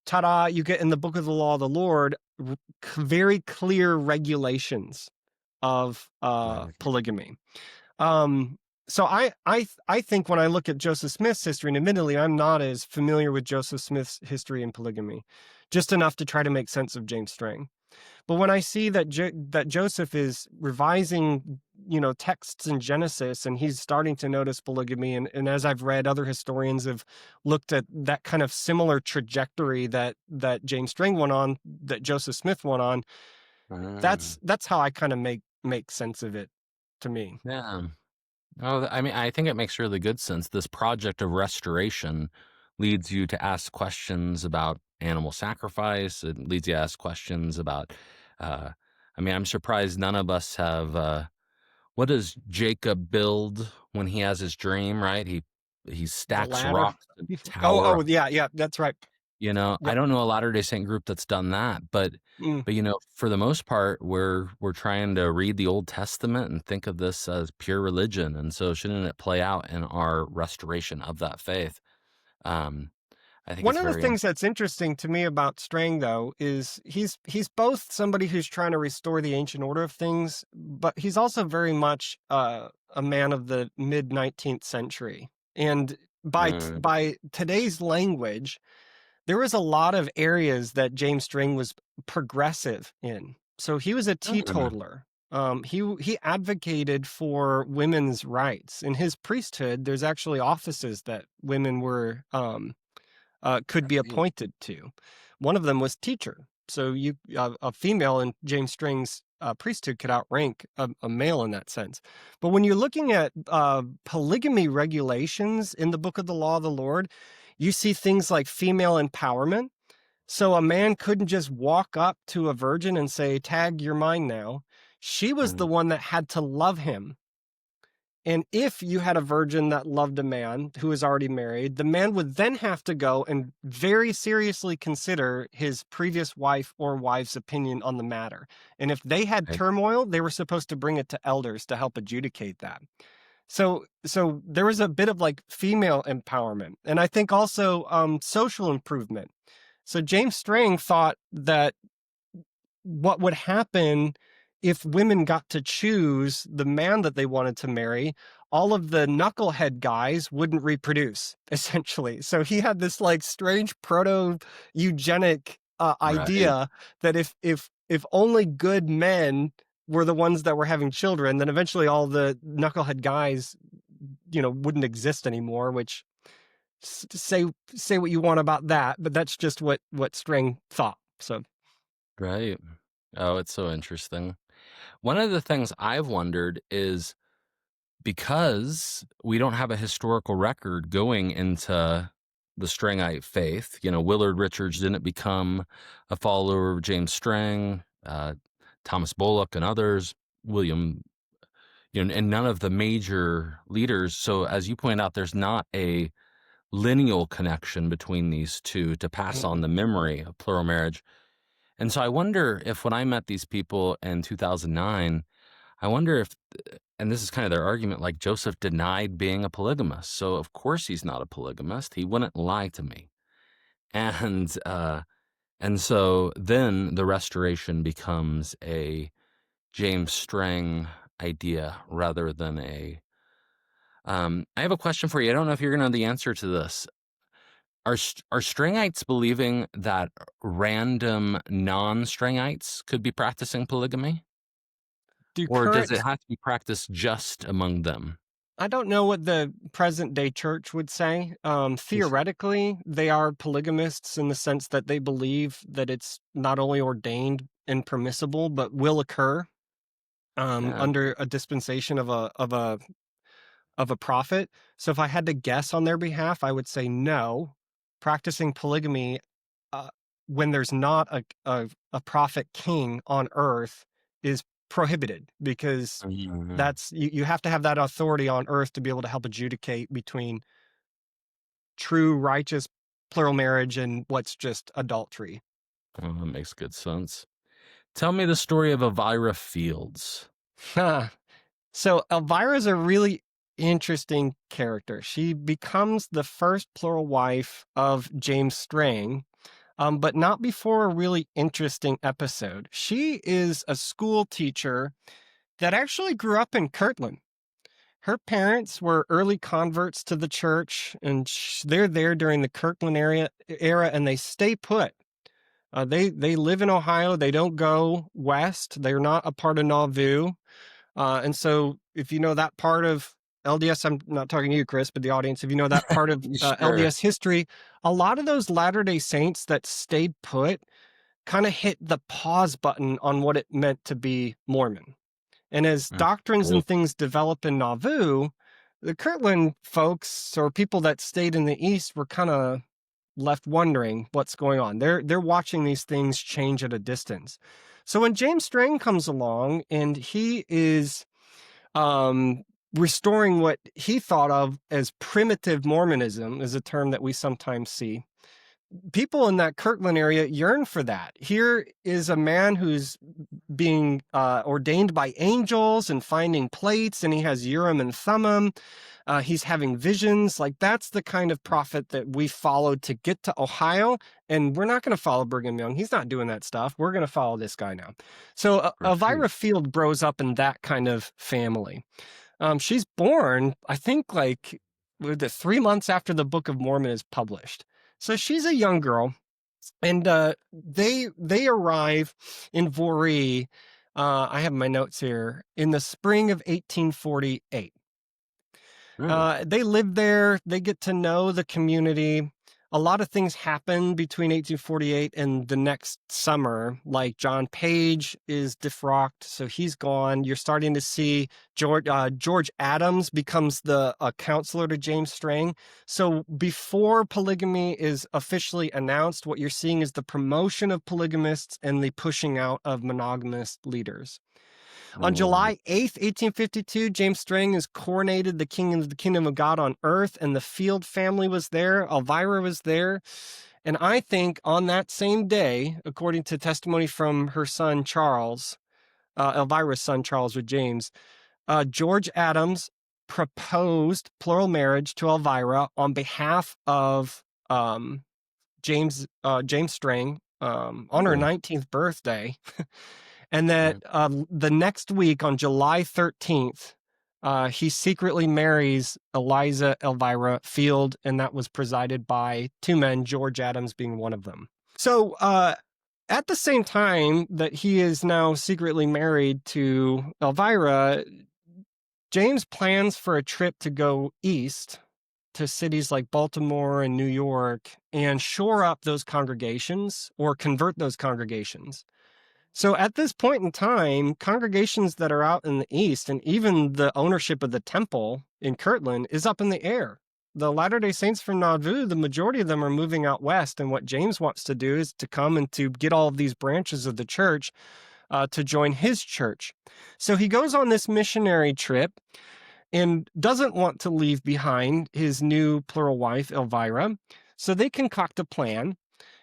ta-da, you get in the book of the law of the Lord very clear regulations of right. polygamy. So I think when I look at Joseph Smith's history, and admittedly I'm not as familiar with Joseph Smith's history in polygamy, just enough to try to make sense of James Strang. But when I see that that Joseph is revising, texts in Genesis, and he's starting to notice polygamy, and as I've read, other historians have looked at that kind of similar trajectory that James Strang went on, that Joseph Smith went on. Mm, That's how I kind of make sense of it to me. yeah. Oh, I mean, I think it makes really good sense. This project of restoration leads you to ask questions about animal sacrifice. It leads you to ask questions about, uh, I mean, I'm surprised none of us have, what does Jacob build when he has his dream, right? He The stacks latter. rocks to Oh, tower. yeah, yeah, that's right. I Yep. don't know a Latter-day Saint group that's done that, Mm. but for the most part, we're trying to read the Old Testament and think of this as pure religion, and so shouldn't it play out in our restoration of that faith? Um, I think One it's of the very things that's interesting to me about Strang, though, is he's both somebody who's trying to restore the ancient order of things, but he's also very much a man of the mid 19th century. And mm, by today's language, there was a lot of areas that James Strang was progressive in. So he was a mm, teetotaler. He advocated for women's rights. In his priesthood, there's actually offices that women were could I be see. appointed to. One of them was teacher. So a female in James Strang's priesthood could outrank a male in that sense. But when you're looking at polygamy regulations in the book of the law of the Lord, you see things like female empowerment. So a man couldn't just walk up to a virgin and say, "Tag, you're mine now." She was the Mm, one that had to love him. And if you had a virgin that loved a man who was already married, the man would then have to go and very seriously consider his previous wife or wife's opinion on the matter. And if they had right. turmoil, they were supposed to bring it to elders to help adjudicate that. So there was a bit of like female empowerment, and I think also social improvement. So James Strang thought that what would happen if women got to choose the man that they wanted to marry, all of the knucklehead guys wouldn't reproduce, essentially. So he had this like strange proto eugenic Right. idea that if only good men were the ones that were having children, then eventually all the knucklehead guys, wouldn't exist anymore. Which say what you want about that, but that's just what Strang thought. So. Right. Oh, it's so interesting. One of the things I've wondered is because we don't have a historical record going into the Strangite faith, Willard Richards didn't become a follower of James Strang, Thomas Bullock and others, William, and none of the major leaders. So as you point out, there's not a lineal connection between these two to pass on the memory of plural marriage. And so I wonder if when I met these people in 2009, I wonder if, and this is kind of their argument, like Joseph denied being a polygamist. So of course he's not a polygamist. He wouldn't lie to me. And and so then the restoration becomes a James Strang idea rather than a. I have a question for you. I don't know if you're going to know the answer to this. Are Strangites believing that random non-Strangites could be practicing polygamy? Do Or does it current have to be practiced just among them? I don't know what the present day church would say. Theoretically, they are polygamists in the sense that they believe that it's not only ordained and permissible, but will occur Yeah. under a dispensation of a prophet. So if I had to guess on their behalf, I would say no. Practicing polygamy uh, when there's not a prophet king on earth is prohibited, because Mhm. that's you have to have that authority on earth to be able to help adjudicate between true righteous plural marriage and what's just adultery. Oh, that makes good sense. Tell me the story of Elvira Fields. So Elvira's a really interesting character. She becomes the first plural wife of James Strang, but not before a really interesting episode. She is a school teacher that actually grew up in Kirtland. Her parents were early converts to the church, and they're there during the Kirkland era, and they stay put. They live in Ohio. They don't go west. They're not a part of Nauvoo. And so, if you know that part of LDS, I'm not talking to you, Chris, but the audience, if you know that part of Sure. LDS history, a lot of those Latter day Saints that stayed put kind of hit the pause button on what it meant to be Mormon. And as Mm, doctrines cool. and things develop in Nauvoo, the Kirtland folks or people that stayed in the East were kind of left wondering what's going on. They're watching these things change at a distance. So when James Strang comes along and he is restoring what he thought of as primitive Mormonism, is a term that we sometimes see, people in that Kirtland area yearn for that. Here is a man who's being ordained by angels and finding plates, and he has Urim and Thummim. He's having visions. Like, that's the kind of prophet that we followed to get to Ohio. And we're not going to follow Brigham Young. He's not doing that stuff. We're going to follow this guy now. So Right. Elvira Field grows up in that kind of family. She's born, I think, like with the 3 months after the Book of Mormon is published. So she's a young girl, and they arrive in Voree. I have my notes here, in the spring of 1848. Oh, They live there. They get to know the community. a lot of things happen between 1848 and the next summer. Like John Page is defrocked, so he's gone. You're starting to see George Adams becomes the counselor to James Strang. So before polygamy is officially announced, what you're seeing is the promotion of polygamists and the pushing out of monogamous leaders. On Mm, July 8th, 1852, James Strang is coronated the king of the kingdom of God on earth, and the Field family was there. Elvira was there. And I think on that same day, according to testimony from her son Charles, Elvira's son Charles with James, George Adams proposed plural marriage to Elvira on behalf of James Strang on her really? 19th birthday. And that Right. the next week on July 13th, he secretly marries Eliza Elvira Field, and that was presided by two men, George Adams being one of them. So at the same time that he is now secretly married to Elvira, James plans for a trip to go east to cities like Baltimore and New York and shore up those congregations or convert those congregations. So at this point in time, congregations that are out in the East and even the ownership of the temple in Kirtland is up in the air. The Latter-day Saints from Nauvoo, the majority of them are moving out west. And what James wants to do is to come and to get all of these branches of the church to join his church. So he goes on this missionary trip and doesn't want to leave behind his new plural wife, Elvira. So they concoct a plan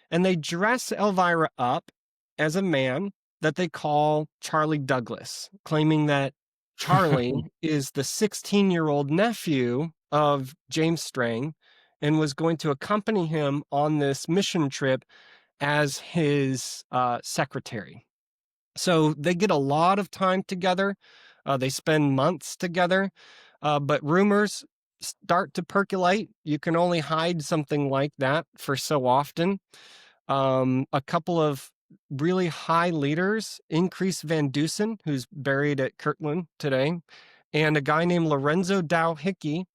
and they dress Elvira up as a man that they call Charlie Douglas, claiming that Charlie is the 16-year-old nephew of James Strang and was going to accompany him on this mission trip as his secretary. So they get a lot of time together. They spend months together, but rumors start to percolate. You can only hide something like that for so often. A couple of really high leaders, Increase Van Dusen, who's buried at Kirtland today, and a guy named Lorenzo Dow Hickey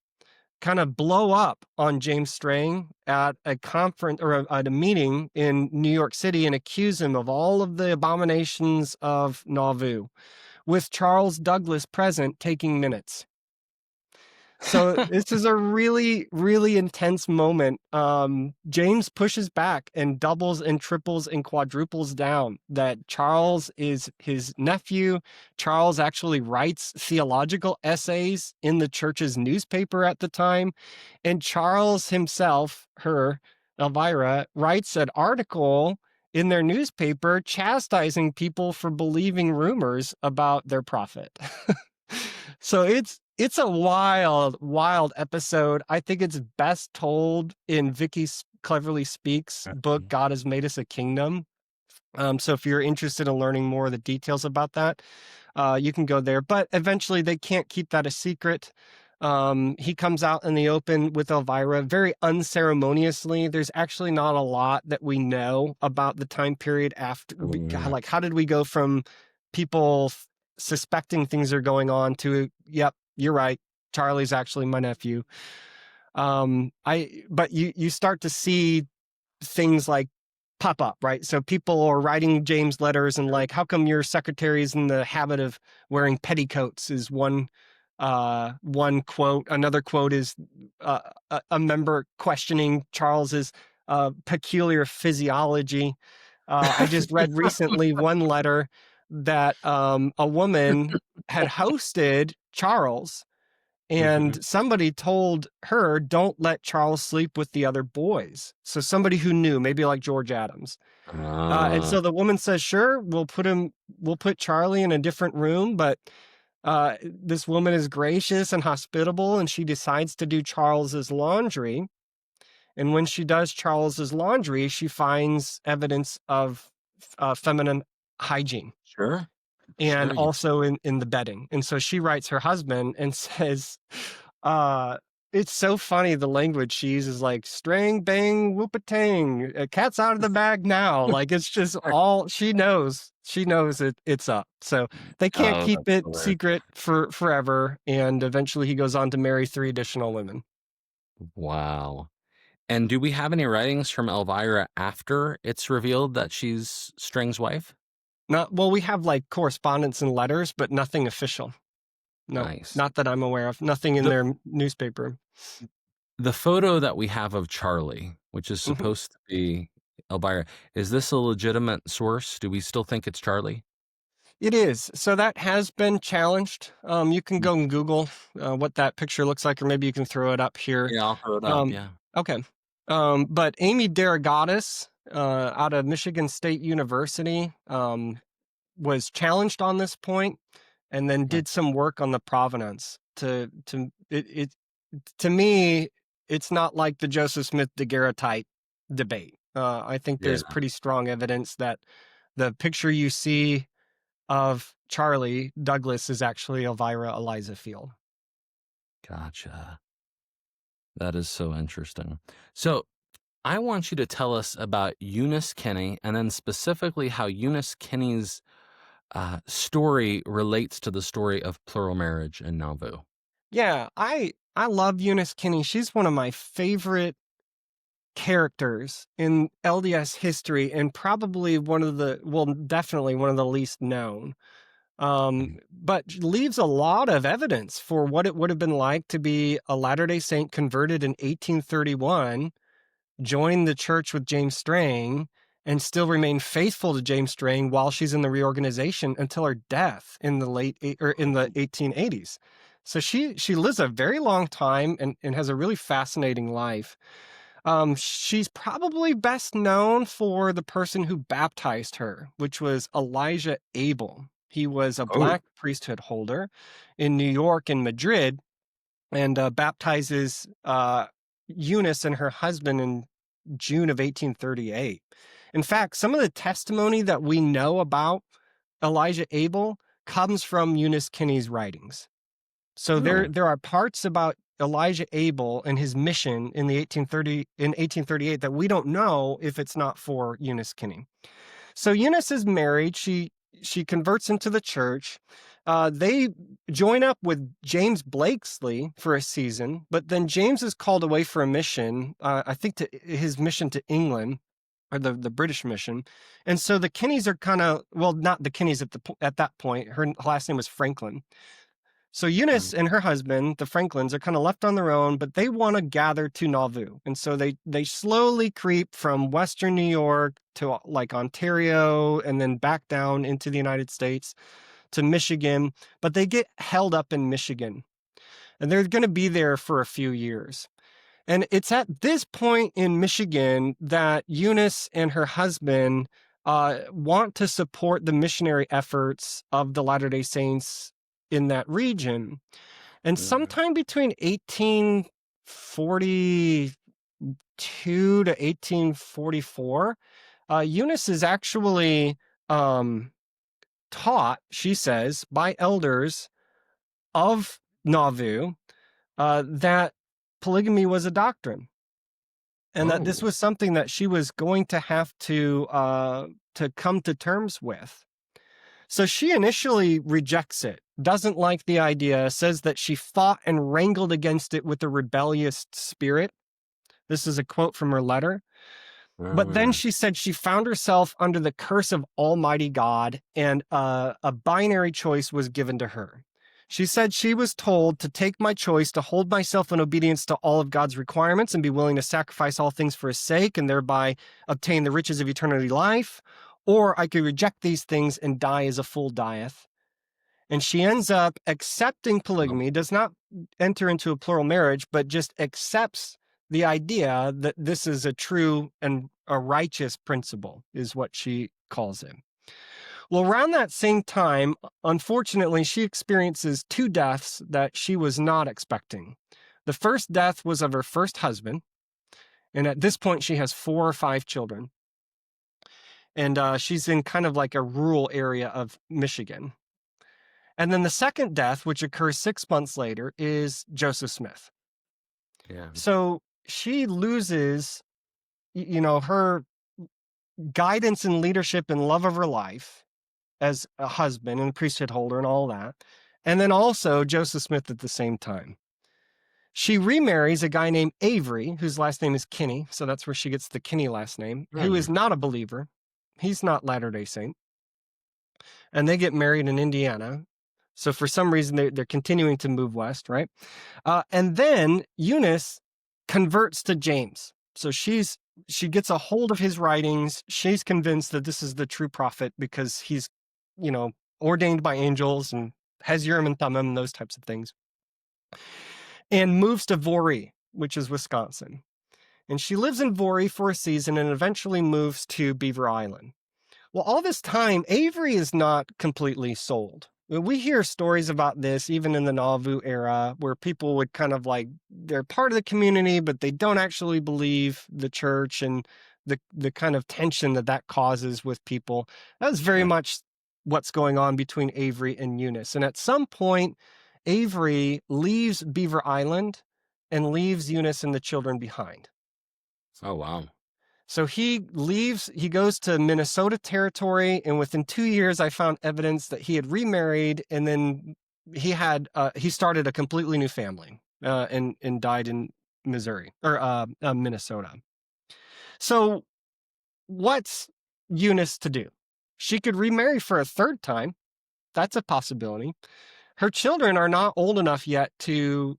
kind of blow up on James Strang at a conference or at a meeting in New York City and accuse him of all of the abominations of Nauvoo, with Charles Douglas present taking minutes. So this is a really, really intense moment. James pushes back and doubles and triples and quadruples down that Charles is his nephew. Charles actually writes theological essays in the church's newspaper at the time. And Charles himself, Elvira, writes an article in their newspaper chastising people for believing rumors about their prophet. So it's a wild episode. I think it's best told in Vicky Cleverly Speaks' book, God Has Made Us a Kingdom. So if you're interested in learning more of the details about that, you can go there. But eventually they can't keep that a secret. He comes out in the open with Elvira very unceremoniously. There's actually not a lot that we know about the time period after. Yeah. Like, how did we go from people suspecting things are going on to, yep, you're right, Charlie's actually my nephew. But you start to see things like pop up, right? So people are writing James letters and like, how come your secretary is in the habit of wearing petticoats is one quote. Another quote is a member questioning Charles's peculiar physiology. I just read recently one letter that a woman had hosted Charles, Mhm. and somebody told her, don't let Charles sleep with the other boys. So somebody who knew, maybe like George Adams. And Ah, so the woman says, sure, we'll put Charlie in a different room. But this woman is gracious and hospitable, and she decides to do Charles's laundry. And when she does Charles's laundry, she finds evidence of feminine hygiene sure. and Sure, you also in the bedding. And so she writes her husband and says, uh, it's so funny the language she uses, like strang bang whoop-a-tang, cat's out of the bag now. Like it's just all she knows. She knows it's up. So they can't Oh, keep that's it hilarious. secret for forever. And eventually he goes on to marry 3 additional women. Wow. And do we have any writings from Elvira after it's revealed that she's Strang's wife? Well, we have like correspondence and letters, but nothing official. No, Nice. not that I'm aware of. Nothing in The their newspaper. the photo that we have of Charlie, which is Mhm. supposed to be Elvira, is this a legitimate source? Do we still think it's Charlie? It is. So that has been challenged. You can Mm. go and Google what that picture looks like, or maybe you can throw it up here. Yeah, I'll throw it up. Um, Yeah. okay. But Amy Derogatis out of Michigan State University was challenged on this point, and then Yeah. did some work on the provenance. To me, it's not like the Joseph Smith daguerreotype debate. I think Yeah. there's pretty strong evidence that the picture you see of Charlie Douglas is actually Elvira Eliza Field. Gotcha. That is so interesting. So I want you to tell us about Eunice Kenny, and then specifically how Eunice Kenny's story relates to the story of plural marriage in Nauvoo. Yeah, I love Eunice Kenny. She's one of my favorite characters in LDS history, and probably definitely one of the least known. Mhm. But leaves a lot of evidence for what it would have been like to be a Latter-day Saint converted in 1831, join the church with James Strang, and still remain faithful to James Strang while she's in the reorganization until her death in the 1880s. So she lives a very long time and has a really fascinating life. She's probably best known for the person who baptized her, which was Elijah Abel. He was a Oh, black priesthood holder in New York and Madrid, and baptizes Eunice and her husband in June of 1838. In fact, some of the testimony that we know about Elijah Abel comes from Eunice Kenny's writings. So there really? there are parts about Elijah Abel and his mission in 1838 that we don't know if it's not for Eunice Kenny. So Eunice is married. She converts into the church. They join up with James Blakesley for a season, but then James is called away for a mission. I think to his mission to England, or the British mission. And so the Kennys are kind of, well, not the Kennys at that point. Her last name was Franklin. So Eunice Mm. and her husband, the Franklins, are kind of left on their own, but they want to gather to Nauvoo. And so they slowly creep from Western New York to like Ontario and then back down into the United States to Michigan, but they get held up in Michigan. And they're going to be there for a few years. And it's at this point in Michigan that Eunice and her husband want to support the missionary efforts of the Latter-day Saints in that region. And Mm. sometime between 1842 to 1844, Eunice is actually taught, she says, by elders of Nauvoo that polygamy was a doctrine, and that this Oh, was something that she was going to have to come to terms with. So she initially rejects it, doesn't like the idea, says that she fought and wrangled against it with a rebellious spirit. This is a quote from her letter. oh But then man. she said she found herself under the curse of Almighty God, and a binary choice was given to her. She said she was told to take my choice to hold myself in obedience to all of God's requirements and be willing to sacrifice all things for his sake and thereby obtain the riches of eternity life, or I could reject these things and die as a fool dieth. And she ends up accepting Well, polygamy, does not enter into a plural marriage, but just accepts the idea that this is a true and a righteous principle, is what she calls it. Well, around that same time, unfortunately, she experiences two deaths that she was not expecting. The first death was of her first husband. And at this point, she has 4 or 5 children. And she's in kind of like a rural area of Michigan. And then the second death, which occurs 6 months later, is Joseph Smith. yeah. So she loses, her guidance and leadership and love of her life as a husband and priesthood holder and all that. And then also Joseph Smith at the same time. She remarries a guy named Avery, whose last name is Kenny, so that's where she gets the Kenny last name, who is Hmm. not a believer. He's not Latter-day Saint. And they get married in Indiana. So for some reason, they're continuing to move west, right? And then Eunice converts to James. So she gets a hold of his writings. She's convinced that this is the true prophet because he's, ordained by angels and has Urim and Thummim and those types of things. And moves to Voorhees, which is Wisconsin. And she lives in Voorhees for a season and eventually moves to Beaver Island. Well, all this time, Avery is not completely sold. We hear stories about this even in the Nauvoo era where people would kind of like, they're part of the community, but they don't actually believe the church, and the kind of tension that causes with people. That's very much what's going on between Avery and Eunice. And at some point, Avery leaves Beaver Island and leaves Eunice and the children behind. Oh, wow. So he leaves, he goes to Minnesota territory, and within 2 years, I found evidence that he had remarried, and then he started a completely new family, and died in Missouri or Minnesota. So what's Eunice to do? She could remarry for a third time. That's a possibility. Her children are not old enough yet to,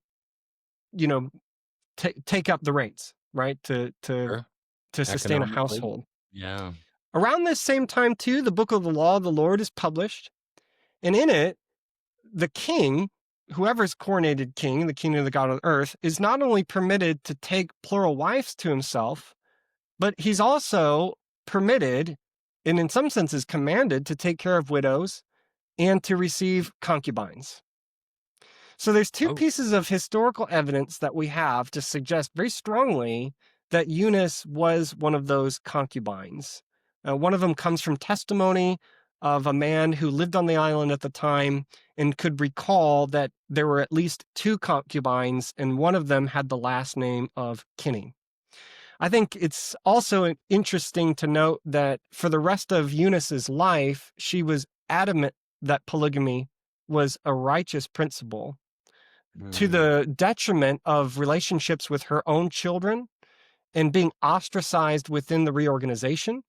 take up the reins, right? To Sure. sustain a Economically. household. Yeah. Around this same time, too, the book of the law of the Lord is published. And in it, the king, whoever's coronated king, the king of the God of the earth, is not only permitted to take plural wives to himself, but he's also permitted, and in some senses commanded, to take care of widows and to receive concubines. So there's two Oh, pieces of historical evidence that we have to suggest very strongly that Eunice was one of those concubines. One of them comes from testimony of a man who lived on the island at the time and could recall that there were at least 2 concubines, and one of them had the last name of Kenny. I think it's also interesting to note that for the rest of Eunice's life, she was adamant that polygamy was a righteous principle, to mm. the detriment of relationships with her own children and being ostracized within the reorganization.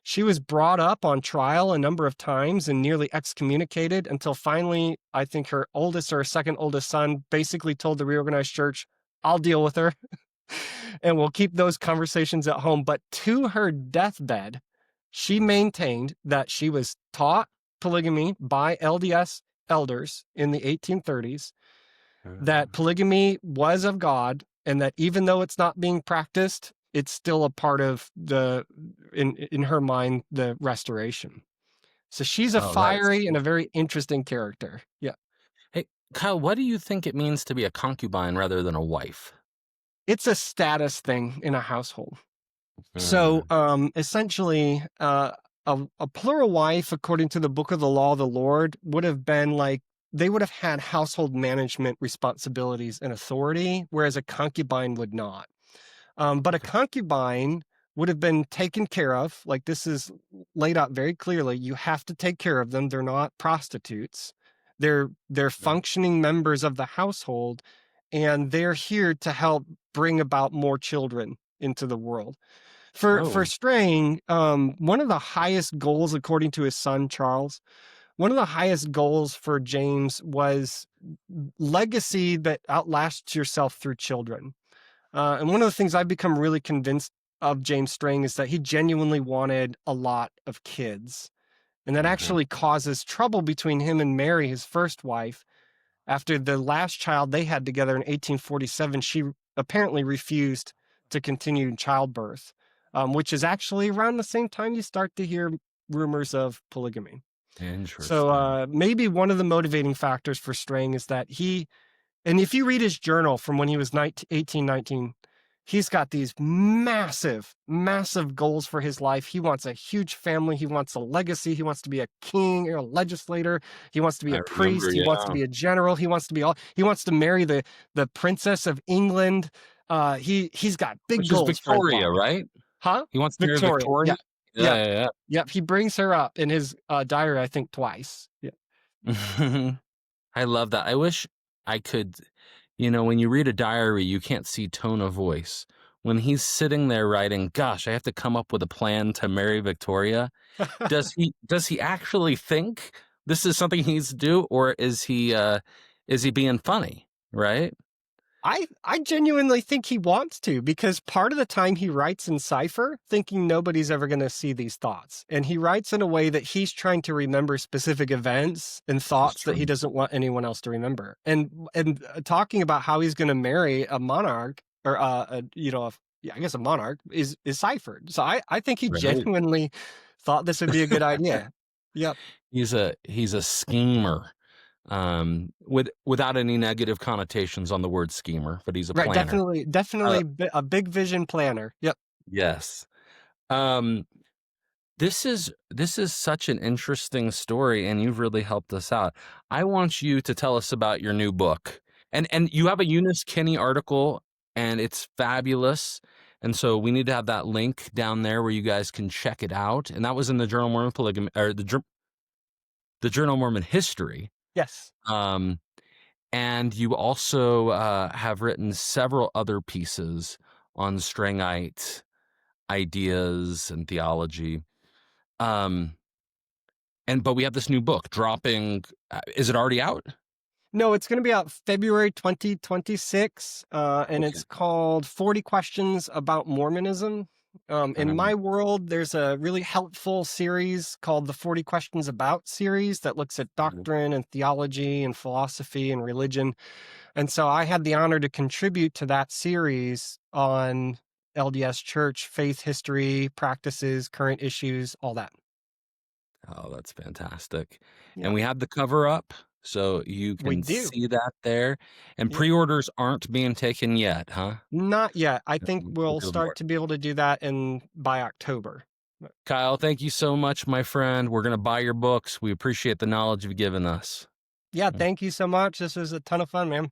She was brought up on trial a number of times and nearly excommunicated until finally, I think her oldest or second oldest son basically told the reorganized church, I'll deal with her and we'll keep those conversations at home. But to her deathbed, she maintained that she was taught polygamy by LDS elders in the 1830s, that polygamy was of God, and that even though it's not being practiced, it's still a part of in her mind, the restoration. So she's a Oh, that is fiery and cool. a very interesting character. Yeah. Hey, Kyle, what do you think it means to be a concubine rather than a wife? It's a status thing in a household. So Mm, essentially, a plural wife, according to the book of the law of the Lord, would have been like, they would have had household management responsibilities and authority, whereas a concubine would not. But a okay. concubine would have been taken care of. Like, this is laid out very clearly. You have to take care of them. They're not prostitutes. They're Mm. functioning members of the household, and they're here to help bring about more children into the world. For Oh, Strang, one of the highest goals, according to his son Charles, one of the highest goals for James was legacy that outlasts yourself through children. And one of the things I've become really convinced of James Strang is that he genuinely wanted a lot of kids. And that uh-huh. actually causes trouble between him and Mary, his first wife. After the last child they had together in 1847, she apparently refused to continue childbirth, which is actually around the same time you start to hear rumors of polygamy. So Interesting. maybe one of the motivating factors for Strang is that and if you read his journal from when he was 1819, he's got these massive, massive goals for his life. He wants a huge family. He wants a legacy. He wants to be a king or a legislator. He wants to be I a remember, priest. He wants to yeah. be a general. He wants to be all. He wants to marry the princess of England. He's got big Which is goals for his Victoria, life. right? Huh? He wants to marry Victoria. Victoria? Yeah. Yeah, Yep. yeah, Yep. He brings her up in his diary, I think, twice. Yeah. yeah. I love that. I wish I could, when you read a diary, you can't see tone of voice. When he's sitting there writing, "Gosh, I have to come up with a plan to marry Victoria," does he actually think this is something he needs to do, or is he being funny, right? I genuinely think he wants to, because part of the time he writes in cipher thinking nobody's ever going to see these thoughts. And he writes in a way that he's trying to remember specific events and That's thoughts that he true. doesn't want anyone else to remember. And talking about how he's going to marry a monarch, or yeah, I guess a monarch is ciphered. So I think he Right. genuinely thought this would be a good idea. Yep. He's a schemer, without any negative connotations on the word schemer, but he's a Right, planner. Uh, a big vision planner. Yep. yes. Um, this is such an interesting story, and you've really helped us out. I want you to tell us about your new book, and you have a Eunice Kenny article, and it's fabulous. And so we need to have that link down there where you guys can check it out. And that was in the Journal of Mormon Polygamy, or the Journal of Mormon History. Yes. Um, and you also have written several other pieces on Strangite ideas and theology. Um, but we have this new book dropping. Is it already out? No, it's gonna be out February 2026, and Okay. it's called 40 Questions About Mormonism. In Um, my world, there's a really helpful series called the 40 Questions About series that looks at doctrine and theology and philosophy and religion. And so I had the honor to contribute to that series on LDS Church, faith history, practices, current issues, all that. oh, that's fantastic. And Yeah, we have the cover up, so you we can do. see that there. And Yeah. pre-orders aren't being taken yet, huh? Not yet. I think We'll we'll do start more. to be able to do that by October. Kyle, thank you so much, my friend. We're going to buy your books. We appreciate the knowledge you've given us. Yeah, thank you so much. This was a ton of fun, man.